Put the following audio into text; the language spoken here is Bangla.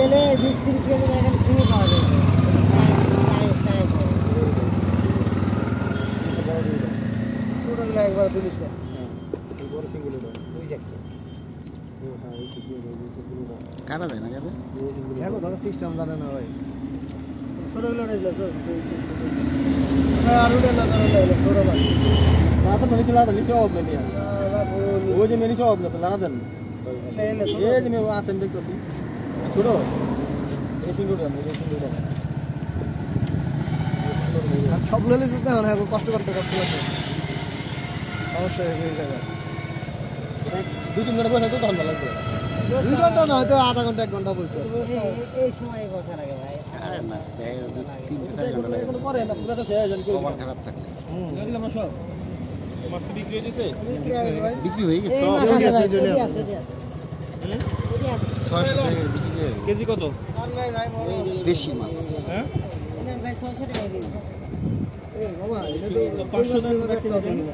গেলে 20-30 কেজি এখানে সিঙ্গি পাওয়া যায় ছোটগুলো একবার তুলিস বড় সিঙ্গি দুই জায়গা কাটা দেয় না যাতে দেখো ধরো সিস্টেম জানে না ভাই ছোটগুলো নিলো তো আর উড়ে না ছোট ভাই না তো মেনি চলা নিচে অব নেই ওই যে মেনি অব না জানা দেন এই যে আমি আসেন দেখতেছি ছোট এই সিঙ্গুটা আর সব লইলে যেতে হয় না কষ্ট করতে কষ্ট লাগতেছে সমস্যা হয়েছে এই জায়গায় 2-3 ঘন্টা বসে তো তখন ভালো লাগবে 2 ঘন্টা না হয়তো আধা ঘন্টা 1 ঘন্টা বলতে এই সময় বসা লাগে ভাই আরে না 3-4 ঘন্টা লাগে করে না পুরো তো শেষ হয়ে কমান খারাপ থাকলে গেল আমরা সব মাছ বিক্রি হয়ে গেছে ভাই বিক্রি হয়ে গেছে এই মাছ আছে ভাই চলে আছে 600 টাকা বিক্রি কেজি কত? দেশি মাছ হ্যাঁ ভাই 600 টাকা কেজি এই বাবা এটা তো 500 টাকা রাখতে হবে না